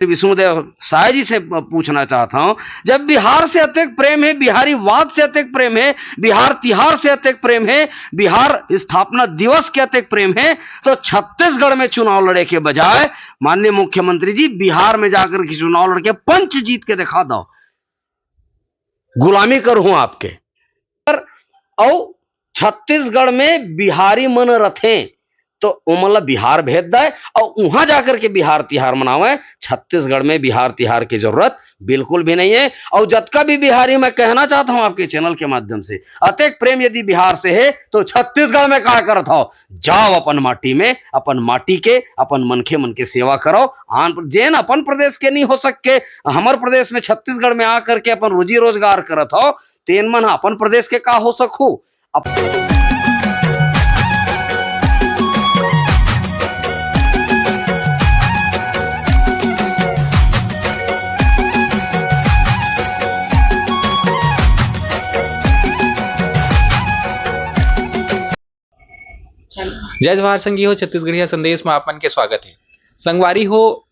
विष्णुदेव साय जी से पूछना चाहता हूं, जब बिहार से अत्यधिक प्रेम है, बिहारी वाद से अत्यधिक प्रेम है, बिहार तिहार से अत्यधिक प्रेम है, बिहार स्थापना दिवस के अत्यधिक प्रेम है, तो छत्तीसगढ़ में चुनाव लड़े के बजाय माननीय मुख्यमंत्री जी बिहार में जाकर के चुनाव लड़के पंच जीत के दिखा दो, गुलामी करूं आपके। और छत्तीसगढ़ में बिहारी मन रथे तो वो मतलब बिहार भेज दे और वहां जाकर के बिहार तिहार मनावे। छत्तीसगढ़ में बिहार तिहार की जरूरत बिल्कुल भी नहीं है। और जतका भी बिहारी मैं कहना चाहता हूं आपके चैनल के माध्यम से, अत्यधिक प्रेम यदि बिहार से है तो छत्तीसगढ़ में क्या करत हो, जाओ अपन माटी में, अपन माटी के अपन मन के सेवा करो। जेन अपन प्रदेश के नहीं हो सके, हमारे प्रदेश में छत्तीसगढ़ में आकर के अपन रोजी रोजगार करत हो, तेन मन अपन प्रदेश के का हो सकू। जय जवाहर संगी हो छत्तीसगढ़िया संदेश में आप मन के स्वागत है। संगवारी हो,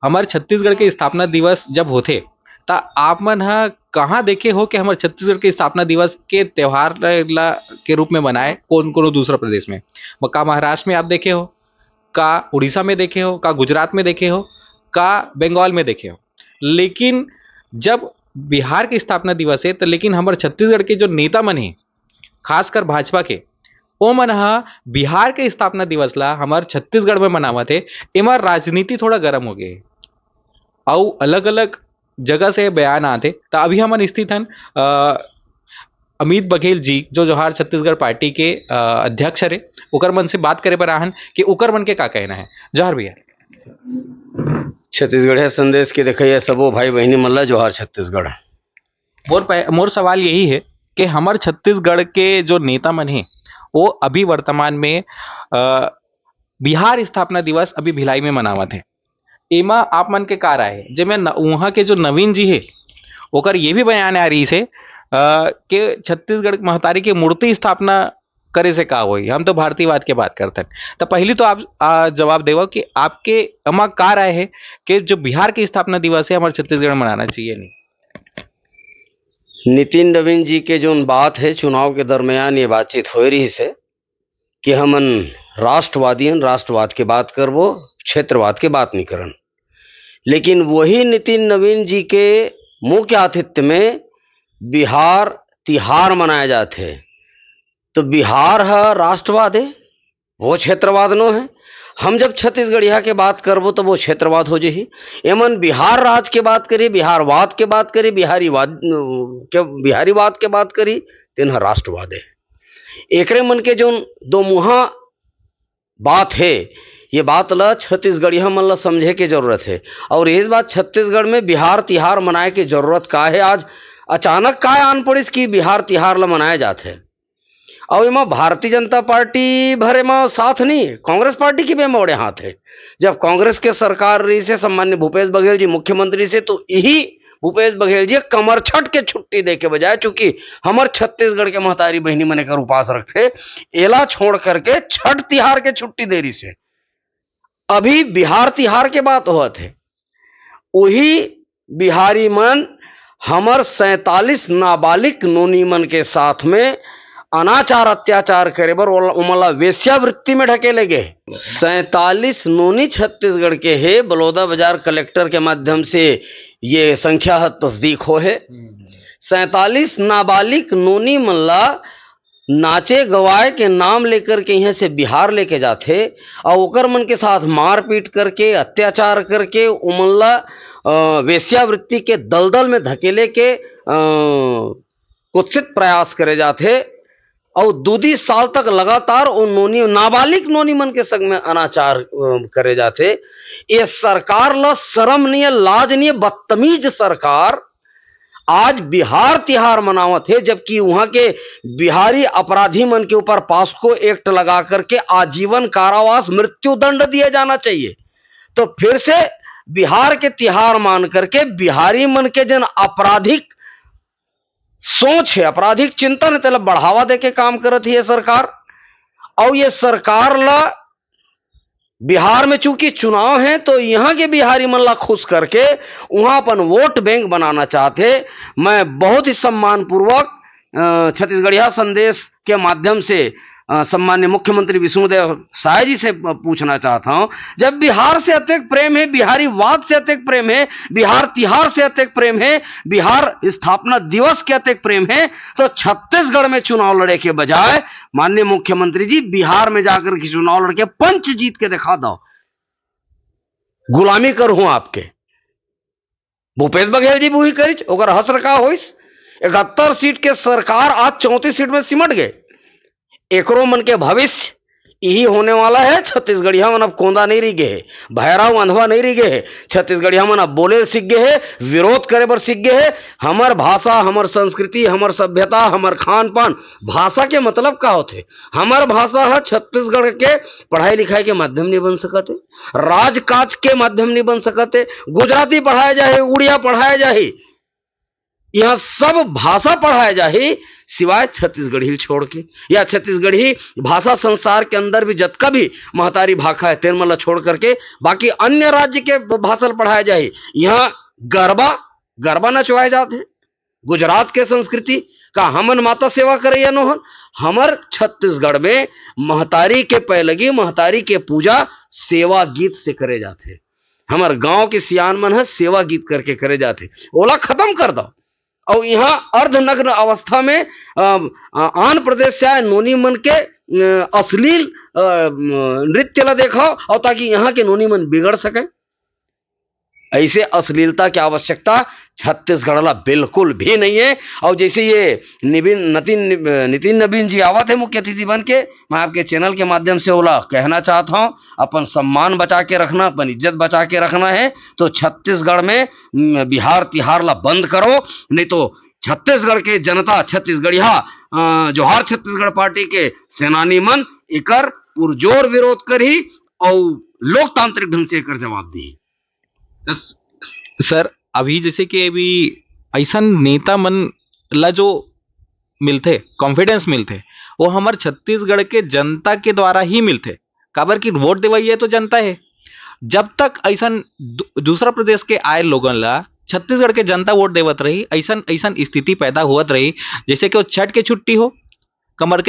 हमारे छत्तीसगढ़ के स्थापना दिवस जब होते ता आप मन हा कहाँ देखे हो कि हमारे छत्तीसगढ़ के स्थापना दिवस के त्योहार के रूप में मनाए कौन कौन दूसरा प्रदेश में? का महाराष्ट्र में आप देखे हो, का उड़ीसा में देखे हो, का गुजरात में देखे हो, का बंगाल में देखे हो। लेकिन जब बिहार की स्थापना दिवस है तो लेकिन हमारे छत्तीसगढ़ के जो नेता मन है, खासकर भाजपा के, ओ मन हा बिहार के स्थापना दिवस ला हमार छत्तीसगढ़ में मनावत है। एमा राजनीति थोड़ा गर्म हो गए और अलग अलग जगह से बयान आते। तो अभी हमन स्थित हन अमित बघेल जी जो जवाहर छत्तीसगढ़ पार्टी के अध्यक्ष रहे, ओकर मन से बात करे बर आहन कि ओकर मन के का कहना है। जवाहर भैया। छत्तीसगढ़िया संदेश के देखिए सबो भाई बहनी मल्ला जोहार छत्तीसगढ़। मोर सवाल यही है कि हमार छत्तीसगढ़ के जो नेता मन है वो अभी वर्तमान में बिहार स्थापना दिवस अभी भिलाई में मनावत है। एमा आप मन के का राय है? जेमे वहाँ के जो नवीन जी है ओकर ये भी बयान आ रही से कि छत्तीसगढ़ महतारी की मूर्ति स्थापना करे से का होई। हम तो भारतीयवाद के बात करते हैं। तो पहली तो आप जवाब देवो कि आपके अमा का राय है कि जो बिहार की स्थापना दिवस है हमारे छत्तीसगढ़ में मनाना चाहिए नहीं? नितिन नवीन जी के जो बात है चुनाव के दरमियान ये बातचीत हो रही से कि हमन राष्ट्रवादी राष्ट्रवाद के बात करबो, क्षेत्रवाद के बात नहीं करन। लेकिन वही नितिन नवीन जी के मुख्य आतिथ्य में बिहार तिहार मनाया जाते है, तो बिहार है राष्ट्रवाद है, वो क्षेत्रवाद नो है। हम जब छत्तीसगढ़िया के बात करबो तो वो क्षेत्रवाद हो जाही। एमन बिहार राज के बात करी, बिहारवाद के बात करी, बिहारीवाद के बात करी, तेन राष्ट्रवाद है। एकरे मन के जो दो मुहा बात है, ये बात ला छत्तीसगढ़िया मन ला समझे के जरूरत है। और इस बात छत्तीसगढ़ में बिहार तिहार मनाए के जरूरत का है? आज अचानक का आन पड़िस कि बिहार तिहार ला मनाए जाते है। और इमा भारतीय जनता पार्टी भरे में साथ नहीं, कांग्रेस पार्टी की भी मोड़े हाथ है। जब कांग्रेस के सरकार रही से सम्मान्य भूपेश बघेल जी मुख्यमंत्री से, तो यही भूपेश बघेल जी कमर छट के छुट्टी दे के बजाय, चूंकि हमारे छत्तीसगढ़ के महतारी बहनी मने कर उपास रखे, एला छोड़ करके छठ तिहार के छुट्टी दे रही से अभी बिहार तिहार के बात हुआ थे। वही बिहारी मन हमर 47 नाबालिग नोनी मन के साथ में अनाचार अत्याचार करे बर उमला वेश्यावृत्ति में ढकेले गए। 47 नोनी छत्तीसगढ़ के है, बलौदा बाजार कलेक्टर के माध्यम से ये संख्या तस्दीक हो है। 47 नाबालिग नोनी मल्ला नाचे गवाए के नाम लेकर के यहाँ से बिहार लेके जाते और ओकर मन के साथ मारपीट करके अत्याचार करके उमल्ला वेश्यावृत्ति के दलदल में धकेले के कुत्सित प्रयास करे जाते और 2 साल तक लगातार उन नोनी नाबालिग नोनी मन के संग में अनाचार करे जाते। ये सरकार ला शर्म नहीं है, लाज नहीं है, बदतमीज सरकार आज बिहार तिहार मनावत है, जबकि वहां के बिहारी अपराधी मन के ऊपर पास्को एक्ट लगा करके आजीवन कारावास मृत्यु दंड दिया जाना चाहिए। तो फिर से बिहार के तिहार मान करके बिहारी मन के जन आपराधिक सोच है, आपराधिक चिंतन है, तेला बढ़ावा देके काम करत है ये सरकार। और ये सरकार ला बिहार में चूंकि चुनाव है तो यहाँ के बिहारी मल्ला खुश करके वहां अपन वोट बैंक बनाना चाहते। मैं बहुत ही सम्मानपूर्वक छत्तीसगढ़िया संदेश के माध्यम से सम्मान्य मुख्यमंत्री विष्णुदेव साय जी से पूछना चाहता हूं, जब बिहार से अत्यधिक प्रेम है, बिहारी वाद से अत्यधिक प्रेम है, बिहार तिहार से अत्यधिक प्रेम है, बिहार स्थापना दिवस के अत्यधिक प्रेम है, तो छत्तीसगढ़ में चुनाव लड़े के बजाय माननीय मुख्यमंत्री जी बिहार में जाकर के चुनाव लड़के पंच जीत के दिखा दो, गुलामी कर हूं आपके। भूपेश बघेल जी वही करी, ओकर हस रखा होइस। 71 सीट के सरकार आज 34 सीट में सिमट गए। एकरो मन के भविष्य यही होने वाला है। छत्तीसगढ़िया मन अब कोंदा नहीं रही गए, भैराव अंधवा नहीं रही गए। छत्तीसगढ़िया मन अब बोले सीख गए है, विरोध करे बर सीख गए है। हमर भाषा, हमर संस्कृति, हमर सभ्यता, हमर खान पान, भाषा के मतलब का होते। हमर भाषा है छत्तीसगढ़ के पढ़ाई लिखाई के माध्यम नहीं बन सकते, राजकाज के माध्यम नहीं बन सकते। गुजराती पढ़ाया जाए, उड़िया पढ़ाया जाए, यहां सब भाषा पढ़ाया जाए सिवाय छत्तीसगढ़ी छोड़ के, या छत्तीसगढ़ी भाषा संसार के अंदर भी जतका भी महतारी भाषा है तेन छोड़ करके बाकी अन्य राज्य के भाषा पढ़ाया जाए। यहाँ गरबा गरबा नचवाए जाते। गुजरात के संस्कृति का हमन माता सेवा करे या नोहन, हमर छत्तीसगढ़ में महतारी के पैलगी, महतारी के पूजा सेवा गीत से करे जाते। हमर गांव के सियान मन है सेवा गीत करके करे जाते, ओला खत्म कर दो। और यहाँ अर्धनग्न अवस्था में आंध्र प्रदेश से आए नोनी मन के अश्लील नृत्य ला देखाओ, और ताकि यहाँ के नोनी मन बिगड़ सके। ऐसे अश्लीलता की आवश्यकता छत्तीसगढ़ ला बिल्कुल भी नहीं है। और जैसे ये नितिन नवीन जी आवत है मुख्य अतिथि बन के, मैं आपके चैनल के माध्यम से ओला कहना चाहता हूं, अपन सम्मान बचा के रखना, अपन इज्जत बचा के रखना है तो छत्तीसगढ़ में बिहार तिहार ला बंद करो, नहीं तो छत्तीसगढ़ के जनता, छत्तीसगढ़िया जोहार छत्तीसगढ़ पार्टी के सेनानी मन एकर पुरजोर विरोध करी और लोकतांत्रिक ढंग से एकर जवाब दी। सर अभी जैसे कि अभी ऐसा नेता मन ला जो मिलते, कॉन्फिडेंस मिलते, वो हमार छत्तीसगढ़ के जनता के द्वारा ही मिलते। काबर की वोट देवाई है तो जनता है। जब तक ऐसा दूसरा प्रदेश के आए लोगन ला छत्तीसगढ़ के जनता वोट देवत रही, ऐसा ऐसा स्थिति पैदा हुआ रही जैसे कि वो छठ के छुट्टी हो, कमर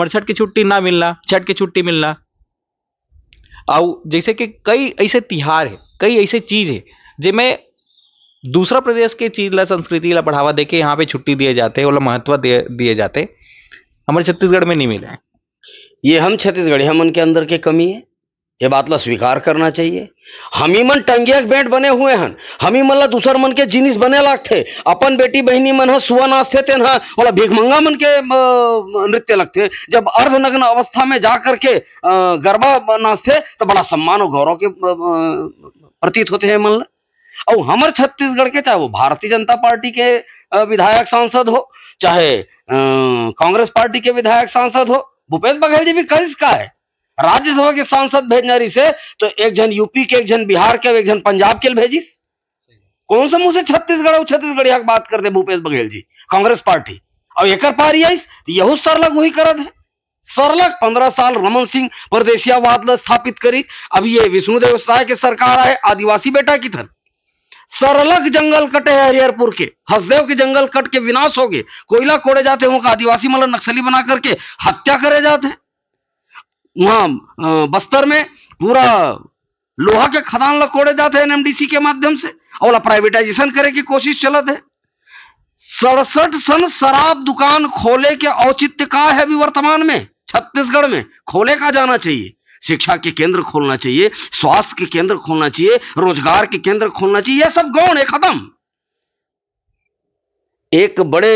छठ की छुट्टी ना मिलना, छठ की छुट्टी मिलना। और जैसे कि कई ऐसे तिहार है, कई ऐसे चीज है जिनमें दूसरा प्रदेश के चीज ला, संस्कृति ला बढ़ावा देके यहाँ पे छुट्टी दिए जाते, और महत्व दिए जाते, हमारे छत्तीसगढ़ में नहीं मिला है। ये हम छत्तीसगढ़िया मन के अंदर के कमी है, ये बात ला स्वीकार करना चाहिए। हमी मन टंगिया बेंट बने हुए हन, हमी मन ला दूसर मन के जिनिस बने लगथे। अपन बेटी बहनी मन ह सुआ नाचते तेन ह भिखमंगा मन के नृत्य लगथे। जब अर्धनग्न अवस्था में जा करके गरबा नाचते तो बड़ा सम्मान और गौरव के प्रतीत होते हैं मन ला। और हमारे छत्तीसगढ़ के चाहे वो भारतीय जनता पार्टी के विधायक सांसद हो, चाहे कांग्रेस पार्टी के विधायक सांसद हो, भूपेश बघेल जी भी करिस का है राज्यसभा के सांसद भेजनारी से, तो एक जन यूपी के, एक जन बिहार के, एक जन पंजाब के भेजिस। कौन सा मुंह से छत्तीसगढ़ और छत्तीसगढ़िया की बात करते भूपेश बघेल जी, कांग्रेस पार्टी। और एक पारी आईस यहू सरलग वही करत है। सरलग 15 साल रमन सिंह परदेशियावाद ला स्थापित करी। अब ये विष्णुदेव साय के सरकार आए, आदिवासी बेटा की थन सरलग जंगल कटे है हरिहरपुर के, हसदेव के जंगल कट के विनाश हो गए, कोयला कोड़े जाते हैं, आदिवासी मतलब नक्सली बना करके हत्या करे जाते हैं। वहां बस्तर में पूरा लोहा के खदान ला कोड़े जाते हैं एनएमडीसी के माध्यम से, और प्राइवेटाइजेशन करे की कोशिश चलत है। 67 सन शराब दुकान खोले के औचित्य का है अभी वर्तमान में छत्तीसगढ़ में। खोले का जाना चाहिए, शिक्षा के केंद्र खोलना चाहिए, स्वास्थ्य के केंद्र खोलना चाहिए, रोजगार के केंद्र खोलना चाहिए। यह सब गौण है, खत्म। एक बड़े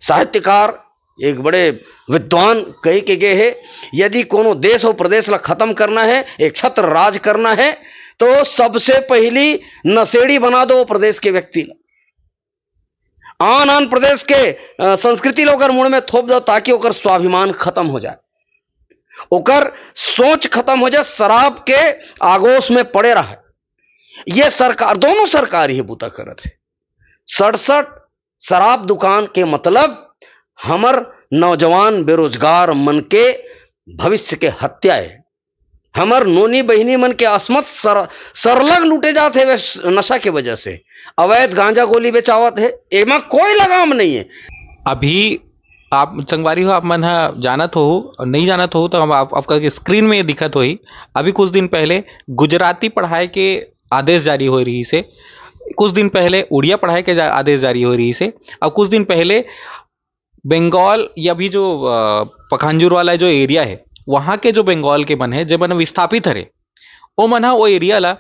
साहित्यकार, एक बड़े विद्वान कही के गए है, यदि कोनो देश और प्रदेश ला खत्म करना है, एक छत्र राज करना है, तो सबसे पहली नशेड़ी बना दो प्रदेश के व्यक्ति ला। आन प्रदेश के संस्कृति लोग मुड़ में थोप दो ताकि ओकर स्वाभिमान खत्म हो जाए, ओकर सोच खत्म हो जाए, शराब के आगोश में पड़े रहा। ये सरकार, दोनों सरकार ही बूता करत है। 67 शराब दुकान के मतलब हमर नौजवान बेरोजगार मन के भविष्य के हत्या है। हमर नोनी बहिनी मन के असमत सरलग लूटे जाते वे नशा के वजह से। अवैध गांजा गोली बेचावत है, एमा कोई लगाम नहीं है। अभी आप संगवारी हो, आप मन हा जानत हो और नहीं जानत हो तो हम आपका स्क्रीन में दिखत होई। अभी कुछ दिन पहले गुजराती पढ़ाई के आदेश जारी हो रही से, कुछ दिन पहले उड़िया पढ़ाई के आदेश जारी हो रही से, और कुछ दिन पहले बंगाल या भी जो पखांजूर वाला जो एरिया है वहाँ के जो बंगाल के मन है जब मन विस्थापित हरे वो मन हा वो एरिया ला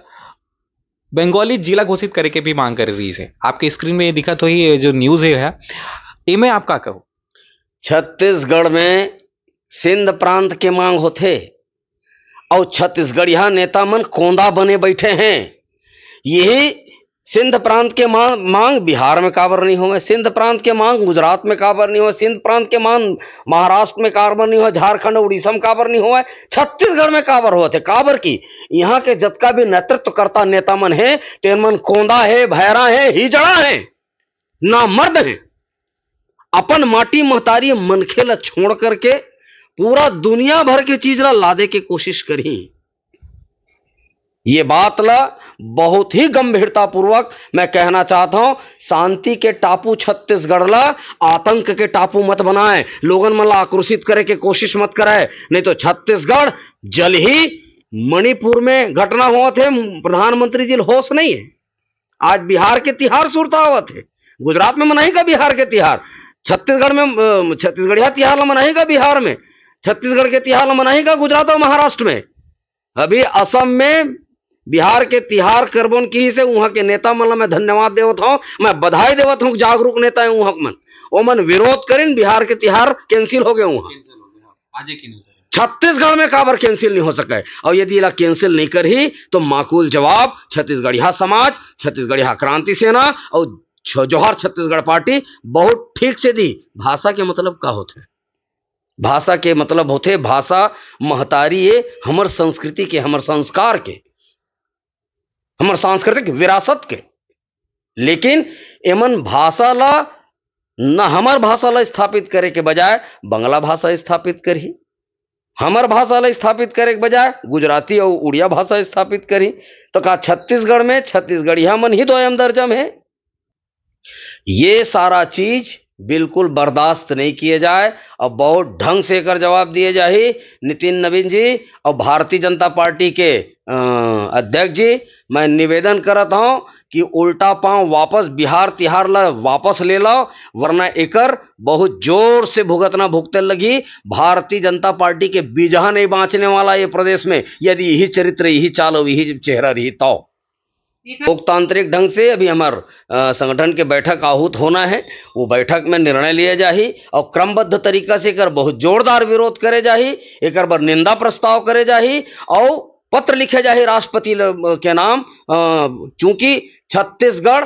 बंगाली जिला घोषित करे के भी मांग कर रही है। आपके स्क्रीन में ये दिखत होई ये जो न्यूज़ है इमे आप का कहो। छत्तीसगढ़ में सिंध प्रांत के मांग होते और छत्तीसगढ़िया नेता मन कोंदा बने बैठे हैं। यही सिंध प्रांत के मांग बिहार में काबर नहीं हो, सिंध प्रांत के मांग गुजरात में काबर नहीं हो, सिंध प्रांत के मांग महाराष्ट्र में काबर नहीं हो, झारखंड उड़ीसा में काबर नहीं हो, छत्तीसगढ़ में काबर होते। काबर की यहाँ के जतका भी नेतृत्व करता नेता मन है तेन मन कोंदा है, भैरा है, हिजड़ा है, ना मर्द है। अपन माटी महतारी मनखे ला छोड़ करके पूरा दुनिया भर के चीज ला लादे के कोशिश करी। ये बात ला बहुत ही गंभीरता पूर्वक मैं कहना चाहता हूं। शांति के टापू छत्तीसगढ़ ला आतंक के टापू मत बनाए, लोगन मन ला आक्रोशित करे के कोशिश मत कराए, नहीं तो छत्तीसगढ़ जल ही मणिपुर में घटना हुआ थे, प्रधानमंत्री जी होश नहीं है। आज बिहार के तिहार सुरता हुआ थे, गुजरात में मनाएगा बिहार के तिहार, छत्तीसगढ़ में छत्तीसगढ़िया तिहार ला मनाएगा बिहार में, छत्तीसगढ़ के तिहार ला मनाएगा गुजरात और महाराष्ट्र में। अभी असम में बिहार के तिहार करबन की से वहां के नेता मन ला मैं धन्यवाद देवत हूं, मैं बधाई देवत हूं। जागरूक नेता है वहां मन, वो मन विरोध करें बिहार के तिहार कैंसिल हो गए वहां। छत्तीसगढ़ में काबर कैंसिल नहीं हो सके, और यदि इला कैंसिल नहीं करी तो माकूल जवाब छत्तीसगढ़िया समाज, छत्तीसगढ़िया क्रांति सेना और जौहर छत्तीसगढ़ पार्टी बहुत ठीक से दी। भाषा के मतलब का होते, भाषा के मतलब होते भाषा महतारी है हमर संस्कृति के, हमर संस्कार के, हमर सांस्कृतिक विरासत के। लेकिन एमन भाषा ला न हमर भाषा ला स्थापित करे के बजाय बंगला भाषा स्थापित करी, हमर भाषा ला स्थापित करे के बजाय गुजराती और उड़िया भाषा स्थापित करी। तो का छत्तीसगढ़ में छत्तीसगढ़िया मन ही दोयम दर्जम है। ये सारा चीज बिल्कुल बर्दाश्त नहीं किए जाए और बहुत ढंग से कर जवाब दिए जाए। नितिन नवीन जी और भारतीय जनता पार्टी के अध्यक्ष जी, मैं निवेदन करता हूं कि उल्टा पांव वापस बिहार तिहार ला वापस ले लो, वरना एकर बहुत जोर से भुगतना भुगते लगी। भारतीय जनता पार्टी के बीजहा नहीं बांचने वाला ये प्रदेश में, यदि यही चरित्र, यही चाल और यही चेहरा रही तो। लोकतांत्रिक ढंग से अभी हमार संगठन के बैठक आहूत होना है, वो बैठक में निर्णय लिया जाही और क्रमबद्ध तरीका से एकर बहुत जोरदार विरोध करे जाही, एकर पर निंदा प्रस्ताव करे जाही और पत्र लिखे जाही राष्ट्रपति के नाम। चूंकि छत्तीसगढ़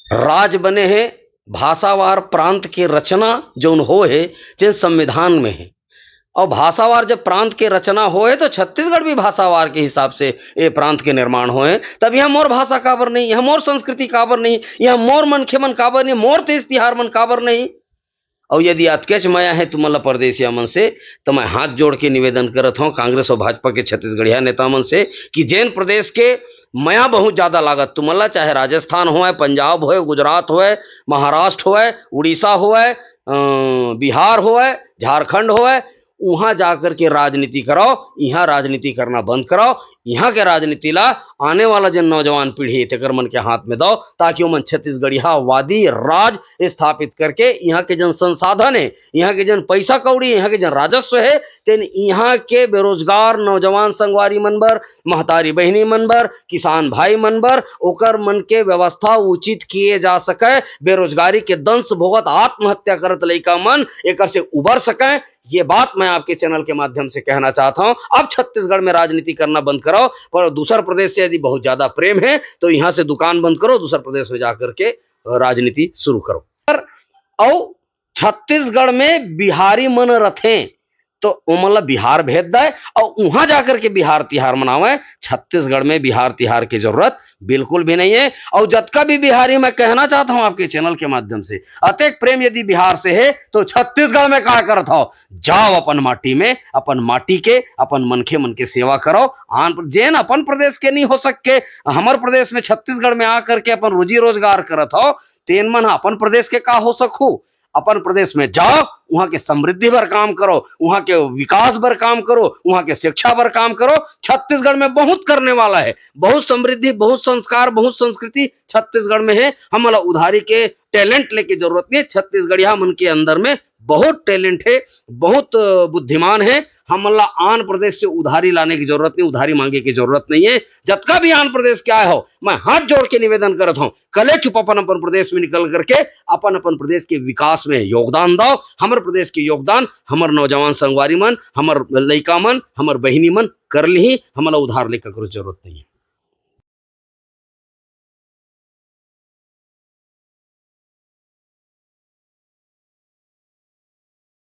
राज बने हैं, भाषावार प्रांत की रचना जो हो है जिन संविधान में है, और भाषावार जब प्रांत के रचना होए तो छत्तीसगढ़ भी भाषावार के हिसाब से ये प्रांत के निर्माण होए। तब यह मोर भाषा काबर नहीं, यह मोर संस्कृति काबर नहीं, यह मोर मनखे मन काबर नहीं, मोर तेज तिहार मन काबर नहीं। और यदि अतकेच मया है तुम्हारा परदेसिया मन से, तो मैं हाथ जोड़ के निवेदन करत हूं कांग्रेस और भाजपा के छत्तीसगढ़िया नेता मन से कि जैन प्रदेश के मया बहुत ज्यादा लागत तुम्हारा, चाहे राजस्थान हो, पंजाब हो, गुजरात हो, महाराष्ट्र हो, उड़ीसा हो, बिहार हो, झारखंड हो, वहां जाकर के राजनीति कराओ, यहाँ राजनीति करना बंद कराओ। यहाँ के राजनीति ला आने वाला जन नौजवान पीढ़ी तेकर मन के हाथ में दो, ताकि वो मन छत्तीसगढ़िया वादी राज स्थापित करके यहाँ के जन संसाधन है, यहाँ के जन पैसा कौड़ी, यहाँ के जन राजस्व है, तेन यहाँ के बेरोजगार नौजवान संगवारी मनबर, महतारी बहनी मनबर, किसान भाई मनबर ओकर मन के व्यवस्था उचित किए जा सके, बेरोजगारी के दंश भोगत आत्महत्या करत लइका मन एकर से उबर सके। ये बात मैं आपके चैनल के माध्यम से कहना चाहता हूं। अब छत्तीसगढ़ में राजनीति करना बंद कराओ, पर दूसर प्रदेश से यदि बहुत ज्यादा प्रेम है तो यहां से दुकान बंद करो, दूसर प्रदेश में जाकर के राजनीति शुरू करो। और छत्तीसगढ़ में बिहारी मन रथे तो वो मतलब बिहार भेज दे और वहां जाकर के बिहार तिहार मनावे। छत्तीसगढ़ में बिहार तिहार की जरूरत बिल्कुल भी नहीं है। और जतका भी बिहारी मैं कहना चाहता हूं आपके चैनल के माध्यम से, अतेक प्रेम यदि बिहार से है तो छत्तीसगढ़ में का करत हो, जाओ अपन माटी में, अपन माटी के अपन मन के सेवा करो। जेन अपन प्रदेश के नहीं हो सके, हमर प्रदेश में छत्तीसगढ़ में आकर के अपन रोजी रोजगार करत हो, तेन मन अपन प्रदेश के का हो सकू। अपन प्रदेश में जाओ, वहां के समृद्धि पर काम करो, वहां के विकास पर काम करो, वहां के शिक्षा पर काम करो। छत्तीसगढ़ में बहुत करने वाला है, बहुत समृद्धि, बहुत संस्कार, बहुत संस्कृति छत्तीसगढ़ में है। हमला उधारी के टैलेंट लेके जरूरत नहीं है, छत्तीसगढ़िया मन के अंदर में बहुत टैलेंट है, बहुत बुद्धिमान है। हमला आंध्र प्रदेश से उधारी लाने की जरूरत नहीं, उधारी मांगे की जरूरत नहीं है। जतका भी आंध्र प्रदेश के आए हो, मैं हाथ जोड़ के निवेदन करत हूं, कले चुप अपन अपन प्रदेश में निकल करके अपन अपन प्रदेश के विकास में योगदान दो। हमर प्रदेश के योगदान हमर नौजवान संगवारी मन, हमर लइका मन, हमर बहिनी मन कर ली, हमला उधार लेकर जरूरत नहीं है।